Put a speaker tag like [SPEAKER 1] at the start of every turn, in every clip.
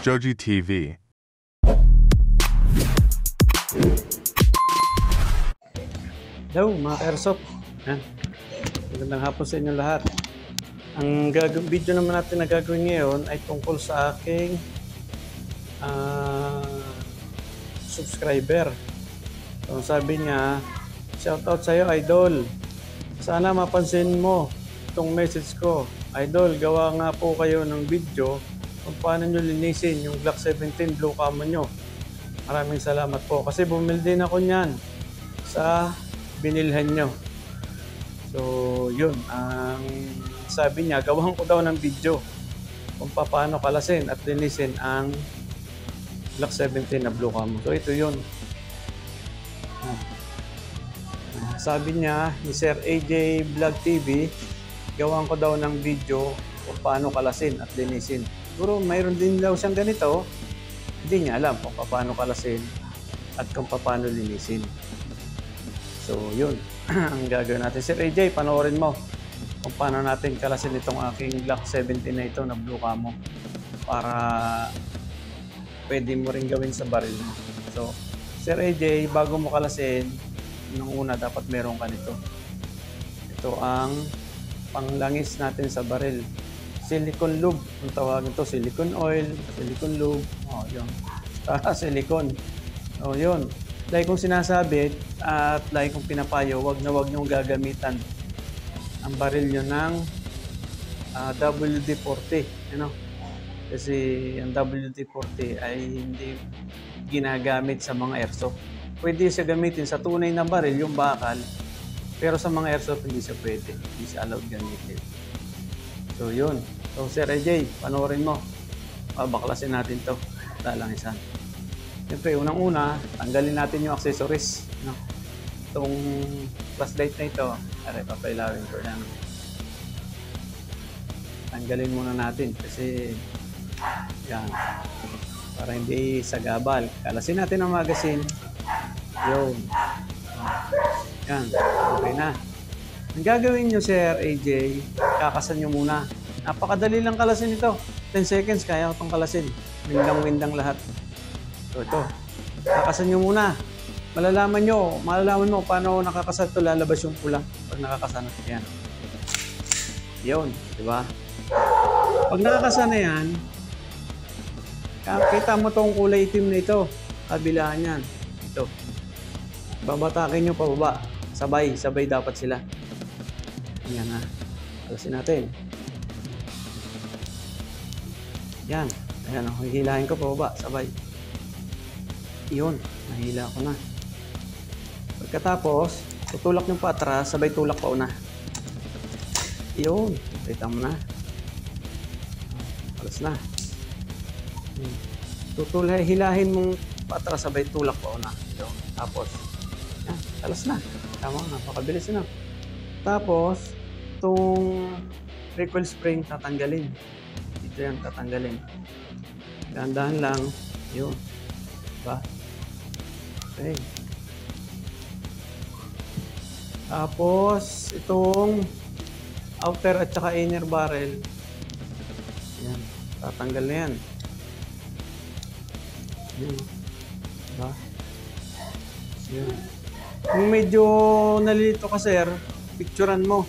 [SPEAKER 1] Joji TV.
[SPEAKER 2] Hello mga ka-airsoft. Yan. Magandang hapon sa inyo lahat. Ang video naman natin na gagawin ngayon ay tungkol sa aking subscriber. So, sabi niya, shoutout sa iyo, Idol. Sana mapansin mo itong message ko. Idol, gawa nga po kayo ng video kung paano nyo linisin yung Glock 17 blue camo nyo. Maraming salamat po. Kasi bumili din ako niyan sa binilhan nyo. So, yun. Ang sabi niya, gawan ko daw ng video kung paano kalasin at linisin ang Glock 17 na blue camo. So, ito yun. Sabi niya, ni Sir AJ Vlog TV, gawan ko daw ng video kung paano kalasin at linisin. Siguro mayroon din daw siyang ganito. Hindi niya alam kung paano kalasin at kung paano linisin. So, yun. Ang gagawin natin. Sir AJ, panoorin mo kung paano natin kalasin itong aking Glock 17 na ito na blue camo para pwede mo rin gawin sa baril mo. So, Sir AJ, bago mo kalasin, nung una dapat meron ka nito. Ito ang panglangis natin sa baril. Silicone lube. Ang tawagin ito, silicone oil, silicone lube. Oh, yun. Silicone. Oh, yun. Like kung sinasabi at like kung pinapayo, wag niyong gagamitan ang baril nyo ng WD-40. You know? Kasi ang WD-40 ay hindi ginagamit sa mga airsoft. Pwede siya gamitin sa tunay na baril, yung bakal. Pero sa mga airsoft, hindi siya pwede. Hindi siya allowed gamitin. So, yun. So, Sir AJ, panoorin mo. Baklasin natin to. Lalangisan. Siyempre, unang-una, tanggalin natin yung accessories. No? Itong flashlight na ito, aray, papailawin ko lang. Tanggalin muna natin kasi yan. Para hindi sagabal. Kalasin natin ang magazine. Yun. Yan. Okay na. Ang gagawin nyo, Sir AJ, kakasan nyo muna. Napakadali lang kalasin ito. 10 seconds, kaya ko itong kalasin. Windang-windang lahat. So ito. Kakasan nyo muna. Malalaman mo paano nakakasan ito. Lalabas yung pula pag nakakasan. Yan. Yun. Diba? Pag nakakasan na yan, kita mo itong kulay itim na ito. Kabilaan yan. Ito. Babatakin nyo pababa. Sabay dapat sila. Yan ha. Kalasin natin. Yan. Ayan o. Hihilahin ko pababa. Sabay. Iyon. Nahila ko na. Pagkatapos, tutulak nyo pa atras. Sabay tulak pa una. Iyon. Kita mo na. Alas na. Hilahin mong patras sabay tulak pa una. Iyon. Tapos, yan. Alas na. Tama, napakabilis na. Tapos, itong recoil spring tatanggalin. Ito yan, tatanggalin. Dahan-dahan lang. Yun. Diba? Okay. Tapos, itong outer at saka inner barrel. Yan. Tatanggal na yan. Yun. Diba? Yun. Kung medyo nalilito ka, sir, picturean mo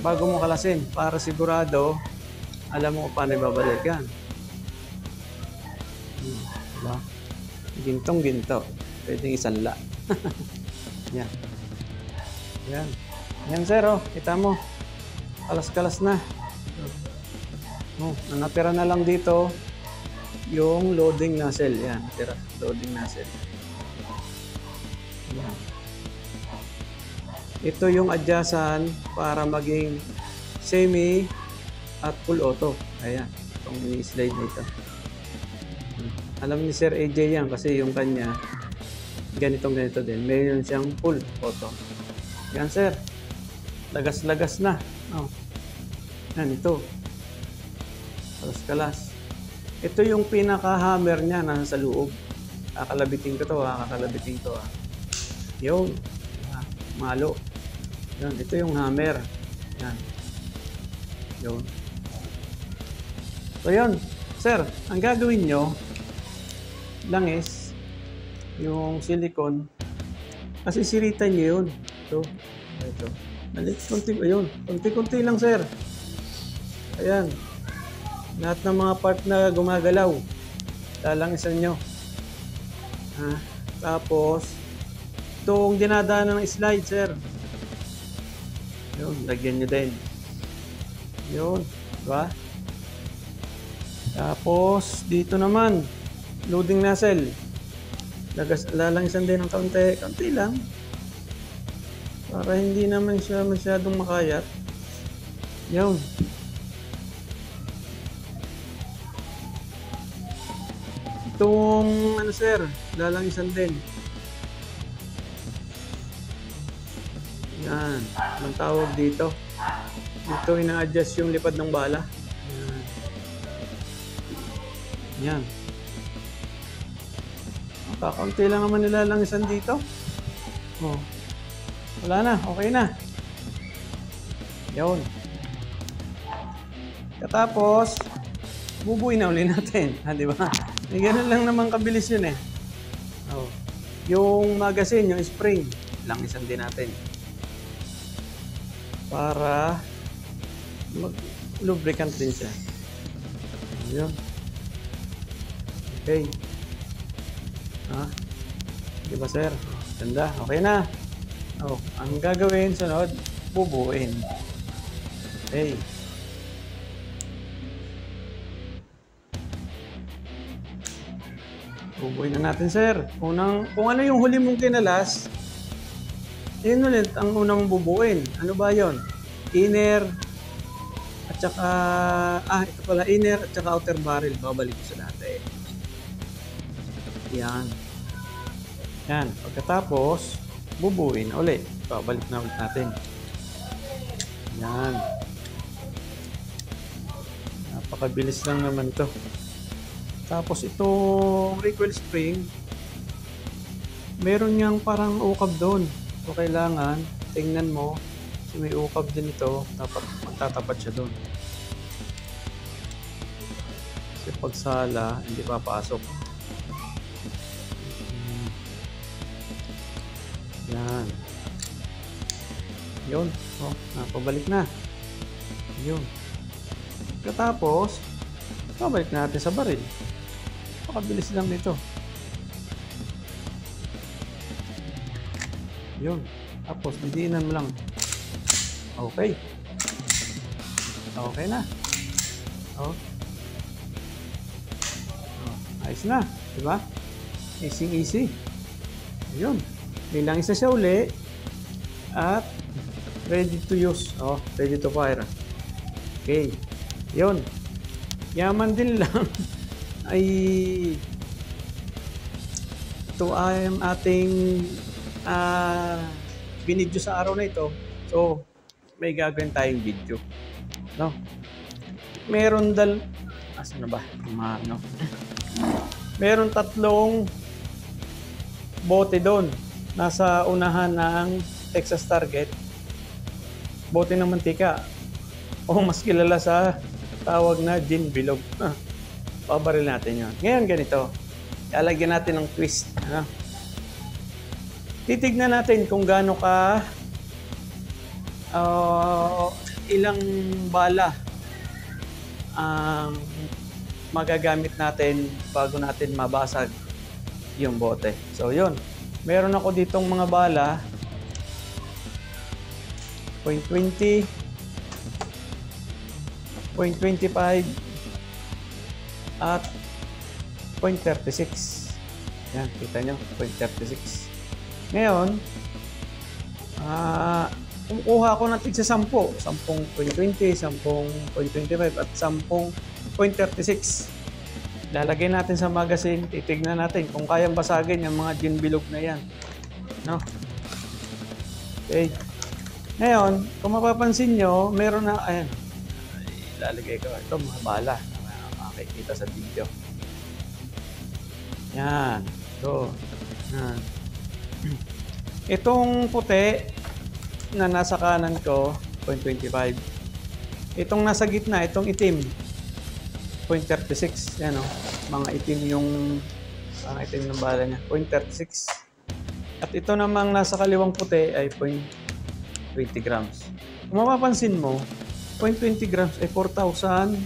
[SPEAKER 2] bago mo kalasin para sigurado alam mo kung paano ibabalik yan. Diba? Gintong-ginto. Pwedeng isanla. Yan. Yan. Yan, sir, oh. Kita mo. Kalas-kalas na. Oh, natira na lang dito yung loading nozzle. Yan. Natira. Loading nozzle. Yan. Ito yung adjustan para maging semi at full auto. Ayan. Itong slide nito. Alam ni Sir AJ yan kasi yung kanya ganito din. Mayroon siyang full auto. Yan, sir. Lagas-lagas na. Oh. Yan, ito. Kalas-kalas. Ito yung pinaka-hammer niya nasa loob. Kakalabitin ko to, kakalabitin ko. Yun. Malo. Yan, ito yung hammer. Yan. Yun. So yun. Sir, ang gagawin nyo lang is yung silicone, masisiritan nyo yun. Ito. Maliit, ayun. Konti-konti lang, sir. Ayan. Lahat ng mga part na gumagalaw, lalangisan nyo. Tapos, itong dinadaanan ng slide, sir. Yun, lagyan nyo din. Yun, diba? Tapos, dito naman, loading nozzle. Lalangisan din ng kaunti. Kaunti lang. Para hindi naman siya masyadong makayat. Yun. Itong, ano sir, lalangisan din. Yan. Anong tawag dito? Dito ina-adjust yung lipad ng bala. Yan. Kakaunti lang naman nilalangisan dito. Oh. Wala na, okay na. Yun. Katapos, bubuin na uli natin. Di ba? Eh, ganun lang naman kabilis yun eh. Oh. Yung magazine, yung spring, langisan din natin. Para mag-lubricant din siya. Yun. Okay. Di ba sir? Ganda. Okay na. Oh, ang gagawin sunod, bubuin. Okay. Bubuin na natin, sir. Kung ano yung huli mong kinalas, yun ulit ang unang bubuin. Ano ba yon? Inner, at saka, ito pala, inner at saka outer barrel. Babalik ko sa dati. Yan. Yan. Pagkatapos, bubuin ulit. Babalik na ulit natin. Yan. Napakabilis lang naman to. Tapos itong recoil spring, meron niyang parang ukab doon. So kailangan, tingnan mo, so may ukab din ito, dapat magtatapat siya doon. Kasi pag sala, hindi papasok. Yan. Yun. Oh, napabalik na. Yun. Katapos, pabalik natin sa baril. Pakabilis lang nito. Yun. Tapos, didiinan mo lang. Okay. Okay na. Oh. Ayos na. Diba? Easy. Yun. Bilang isa siya uli. At ready to use. Oh, ready to fire. Okay. Yun. Yaman din lang ay ito ay ating binidyo sa araw na ito. So, may gagawin tayong video. No? Meron asan na ba? Meron 3 bote doon. Nasa unahan ng Texas Target. Bote ng mantika. O mas kilala sa tawag na gin bilog. Pabaril natin yun. Ngayon ganito. Ilalagyan natin ng twist. Titignan natin kung gaano ka ilang bala ang magagamit natin bago natin mabasag yung bote. So yun. Meron ako ditong mga bala. 0.20, 0.25 at 0.36. Yan, kita nyo, 0.36. Ngayon, kumukuha ako ng tigsa 10. 10.20, 10.25 at 10.36. Lalagay natin sa magazine, titignan natin kung kayang basagin yung mga gin bilog na yan. No? Okay. Ngayon, kung mapapansin nyo, meron na, ayan, ilalagay ko ito, mga bala na makikita sa video. Yan. Ito. Yan. Itong puti na nasa kanan ko, 0.25. Itong nasa gitna, itong itim, 0.36. Yan o. Mga itim yung itim ng bala niya. 0.36. At ito namang nasa kaliwang puti ay 0.20 grams. Kung mapapansin mo, 0.20 grams ay 4,000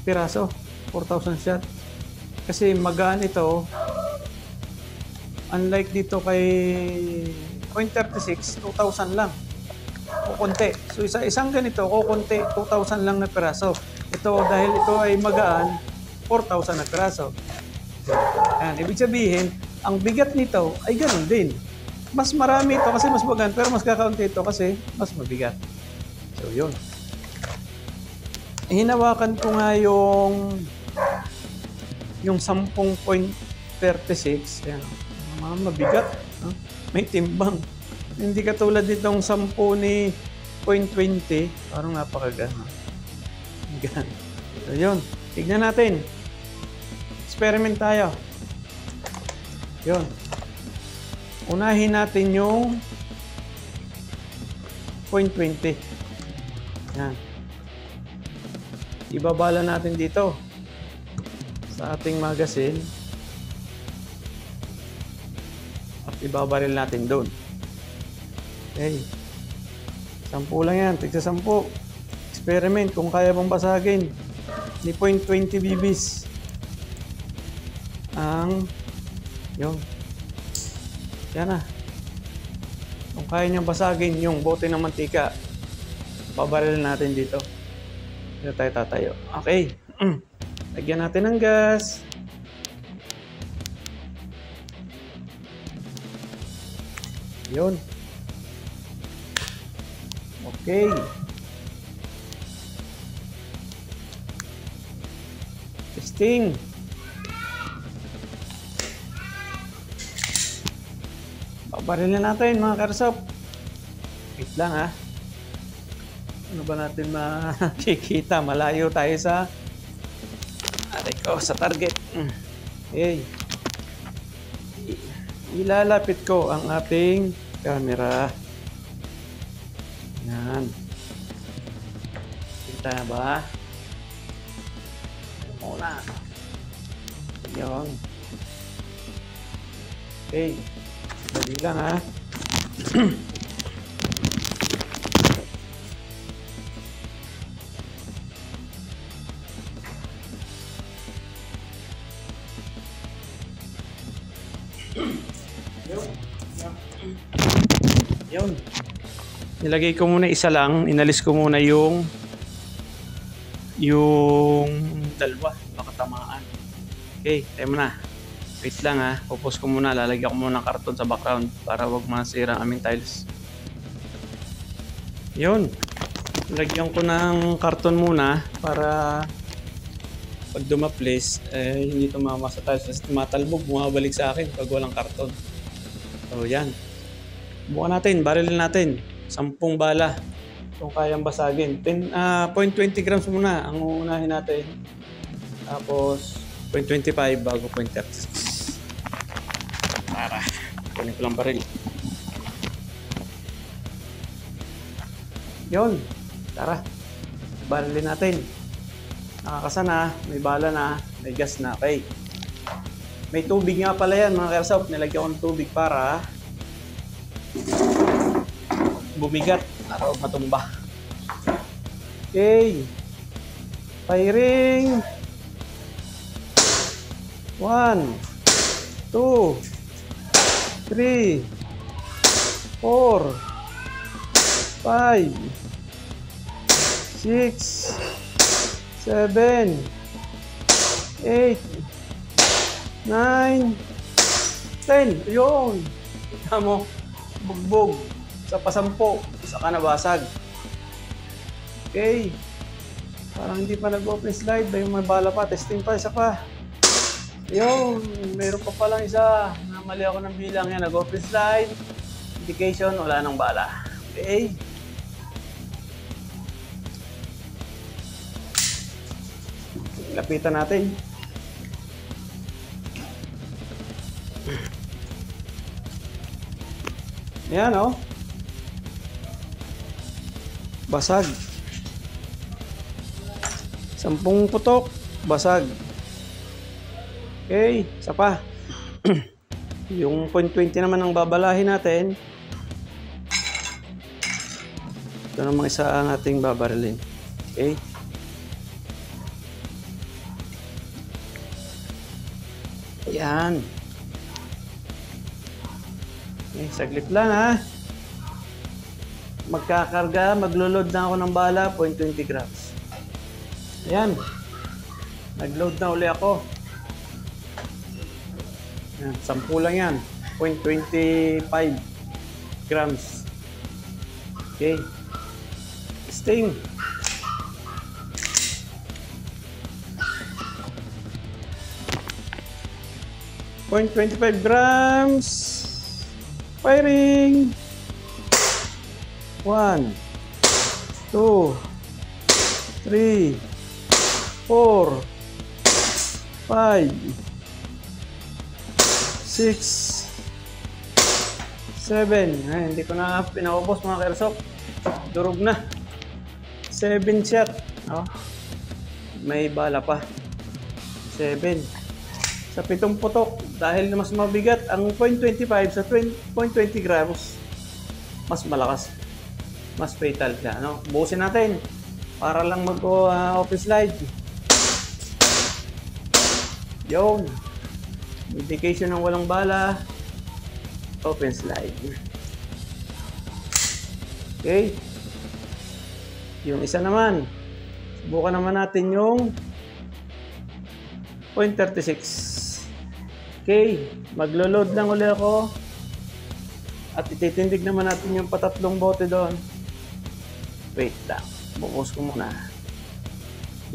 [SPEAKER 2] piraso. 4,000 shot. Kasi magaan ito. Unlike dito kay 0.36, 2,000 lang. Kukunti. So isang ganito, kukunti, 2,000 lang na piraso. Ito, dahil ito ay magaan, 4,000 na piraso. Yan. Ibig sabihin, ang bigat nito ay ganun din. Mas marami ito kasi mas magaan, pero mas kakaunti ito kasi mas mabigat. So, yun. Hinawakan ko nga yung 10.36. Yan. Mabigat. May timbang. Hindi katulad nitong 10 ni 0.20. Parang napakagana. Gan. So, yun. Tignan natin. Experiment tayo. Yun. Unahin natin yung 0.20. Yan. Ibabala natin dito sa ating magazine. At ibabaril natin doon. Okay. 10 lang yan. Tigsa 10. Experiment kung kaya mong basagin ni 0.20 BBs ang yung yan na. Kung kaya niyang basagin yung bote ng mantika, babaril natin dito. Dito tayo tatayo. Okay. Lagyan natin ng gas. Yun. Okay. Testing. Babarilin natin mga karsop. Wait lang ha. Ano ba natin makikita? Malayo tayo sa sa target. Okay. Ilalapit ko ang ating camera. Yan. Kita ba? Muna. Yan. Okay. Dali lang ha. Yun. Nilagay ko muna isa lang. Inalis ko muna yung dalawa. Baka tamaan. Okay, tayo muna. Wait lang ha. Pupos ko muna. Lalagyan ko muna ng karton sa background para wag masira ang aming tiles. Yun. Lagyan ko ng karton muna para pag dumaplis, hindi tumama sa tiles. Kasi tumatalbog, bumabalik sa akin pag walang karton. So yan. Bukan natin, barilin natin. 10 bala. Kung kayang basagin. 0.20 grams muna ang uunahin natin. Tapos 0.25 bago 0.36. Para. Kunin ko lang baril. Yun. Tara. Barilin natin. Nakakasa na. May bala na. May gas na. Okay. May tubig nga pala yan mga kairsoft. Nilagyan ko ng tubig para bumigat para matumba. Okay. Firing. 1, 2, 3, 4, 5, 6, 7, 8, 9, 10. Yun. Kita mo, bugbog. Sa pasampo, isa ka nabasag. Okay. Parang hindi pa nag-open slide. May bala pa. Testing pa. Isa pa. Yun. Meron pa palang isa. Namali ako ng bilang yan. Nag-open slide. Indication, wala nang bala. Okay. Lapitan natin. Ayan o. Basag. 10 putok. basag. Okay, isa pa. Yung .20 naman ang babalahin natin. Ito namang isa ang ating babarilin. Okay. Yan. Okay, saglit lang ha. Magkakarga, maglo-load na ako ng bala, 0.20 grams. Ayan. Nag-load na uli ako. Ayan, 10 lang yan. 0.25 grams. Okay. Sting. .25 grams. Firing. 1, 2, 3, 4, 5, 6, 7. Ay, hindi ko na pinaubos mga ka-airsoft. Durog na. 7 shot. Oh. May bala pa. 7. Sa 7 putok. Dahil mas mabigat ang .25 sa 0.20 grams. Mas malakas. Mas fatal siya. Ano? Buusin natin. Para lang mag-open slide. Yun. Indication ng walang bala. Open slide. Okay. Yung isa naman. Subukan naman natin yung .36. Okay. Maglo-load lang ulit ako. At ititindig naman natin yung patatlong bote doon. Wait lang. Bukos ko muna.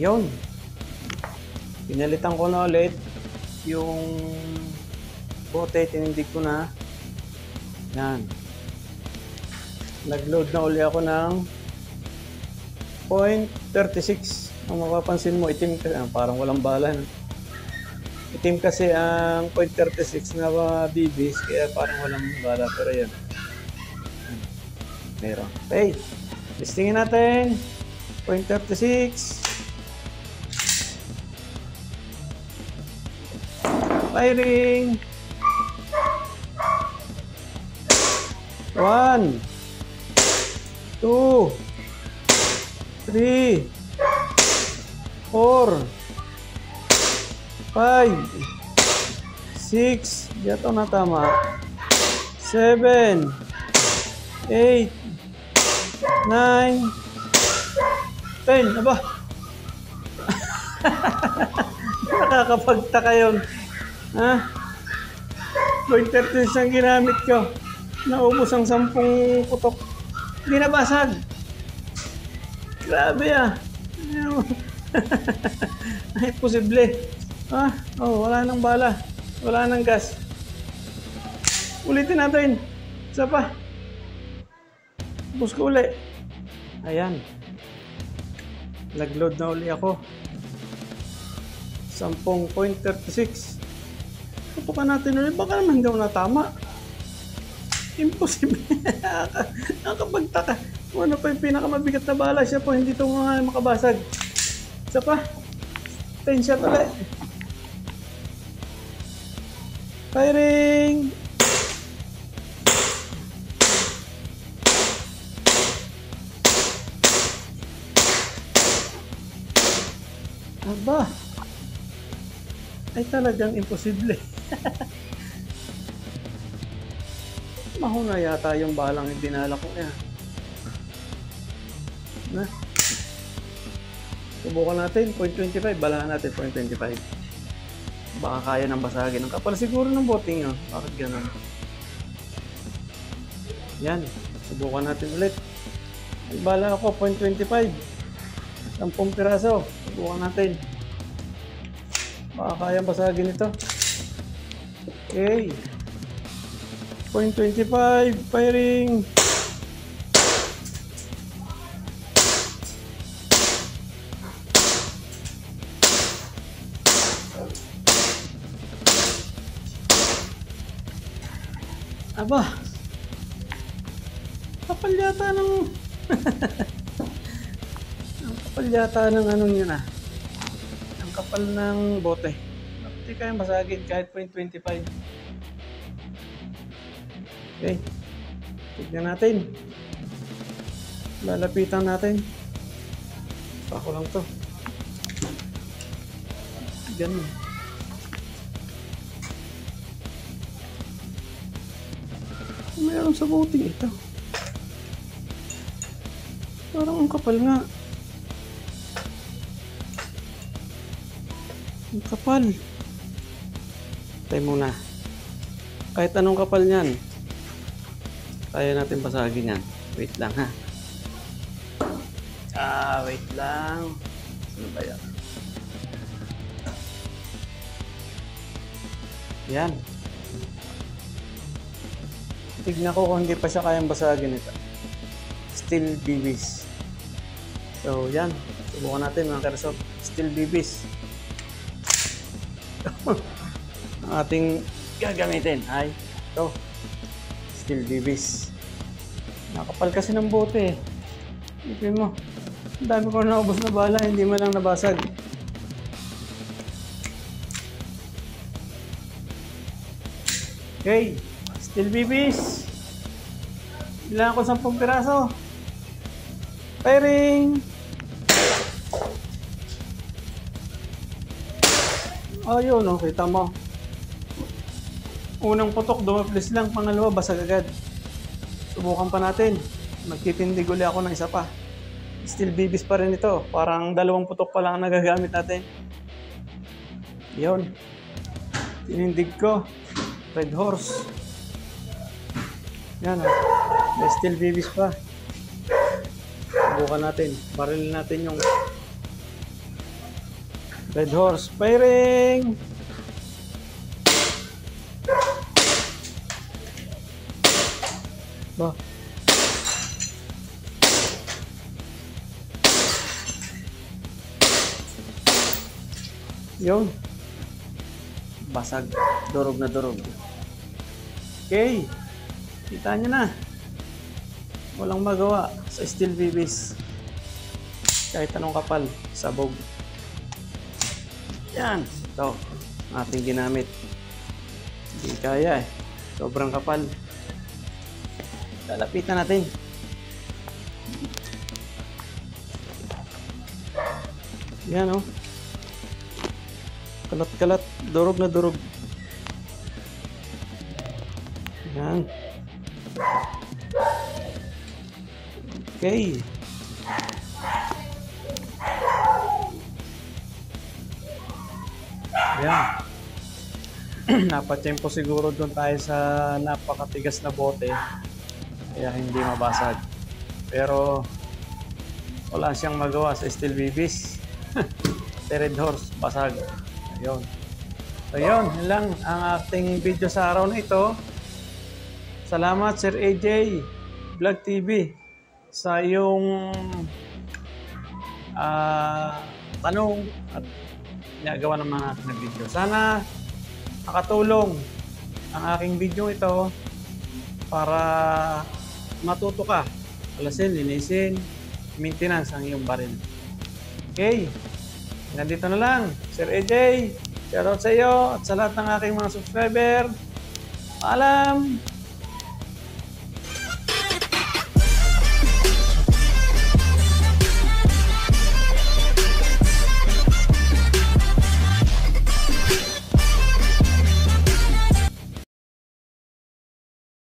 [SPEAKER 2] Yun. Pinalitan ko na ulit yung bote. Tinindig ko na. Yan. Nag-load na ulit ako ng .36. Ang mapapansin mo, itim kasi. Parang walang bala. No? Itim kasi ang .36 na BBs. Kaya parang walang bala. Pero yan. Meron. Okay. Listingin natin. .36. Firing. 1, 2, 3, 4, 5, 6, di ito na tama. 7, 8, 9, 10. Aba. Nakakapagtaka yun. Ha? .36 ang ginamit ko. Naubos ang 10 putok. Hindi nabasag. Grabe ah. Ay, posible. Ah, oh, wala nang bala. Wala nang gas. Ulitin natin. Isa pa. Ubus ko uli. Ayan. Nag-load na uli ako. 10.36. Tutukan natin ulit. Baka naman daw natama. Imposible. Nakakapagtaka. Kung ano pa yung pinakamabigat na bala, siya po hindi ito makabasag. Isa pa. 10 shot ulit. Firing! Aba! Ay talagang imposible. Mahuna yata yung balang dinala ko niya. Na? Subukan natin, 0.25. Balahan natin, 0.25. Baka kaya nang basagin. Ang kapal siguro ng boting yun. Bakit ganun? Yan. Subukan natin ulit. May bala ako, 0.25. 10 piraso. Subukan natin. Baka kaya basagin ito. Okay. 0.25. Firing. Aba, kapal yata ng ang kapal yata ng anong yun ah. Ang kapal ng bote. Hindi kaya masagin kahit 0.25. Okay. Tignan natin. Lalapitan natin. Ako lang to. Ganun. Mayroon sa bote ito. Parang ang kapal nga. Ang kapal. Tayo muna. Kahit anong kapal niyan, kaya natin basagin yan. Wait lang ha. Wait lang. Ano ba yan? Yan. Tignan ko kung hindi pa siya kayang basagin ito. Steel BBs. So yan. Subukan natin mga karesop. Steel BBs. Ang ating gagamitin ay ito. Steel BBs. Nakapal kasi ng bote eh. Ipin mo. Ang dami ko naubos na bala, hindi man lang nabasag. Okay. Steel BBs. Bilang ko 10 piraso. Firing! Oh, yun, no? Kita mo. Unang putok, dumaplis lang. Pangalawa, basag agad. Subukan pa natin. Magtitindig uli ako ng isa pa. Steel BBs pa rin ito. Parang 2 putok pa lang ang nagagamit natin. Yun. Tinindig ko. Red Horse. Yan, oh. May steel BBs pa. Subukan natin. Baril natin yung Red Horse. Firing! Ba? Yun. Basag. Durog na durog. Okay. Kita nyo na. Walang magawa sa steel BBs. Kahit anong kapal. Sabog. Yan. Ito. Ating ginamit. Hindi kaya eh. Sobrang kapal. Lalapitan natin. Yan oh. Kalat-kalat. Durog na durog. Yan. Okay. Yan. Napatsyempo siguro doon tayo sa napakatigas na bote. Kaya hindi mabasag. Pero wala siyang magawa sa steel BBs. Red Horse, basag. Ayun. So yun lang ang ating video sa araw na ito. Salamat Sir AJ Vlog TV sa iyong tanong at ginagawa ng mga ating video. Sana nakatulong ang aking video ito para matuto ka, alasin, linisin, maintenance ang iyong baril. Okay, nandito na lang. Sir AJ, shoutout sa iyo at sa lahat ng aking mga subscriber. Paalam!